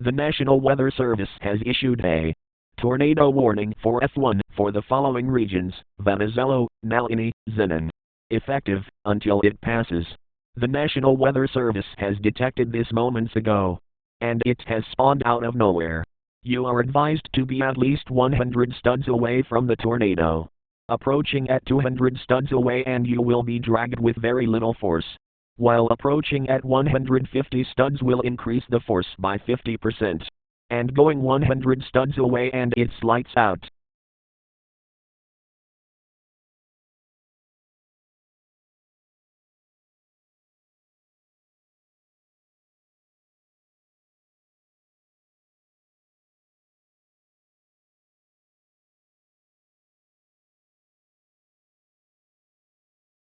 The National Weather Service has issued a tornado warning for EF1 for the following regions: Venizelos, Nalini, Zenon. Effective until it passes. The National Weather Service has detected this moments ago, and it has spawned out of nowhere. You are advised to be at least 100 studs away from the tornado. Approaching at 200 studs away and you will be dragged with very little force. While approaching at 150 studs will increase the force by 50%. And going 100 studs away and it's lights out.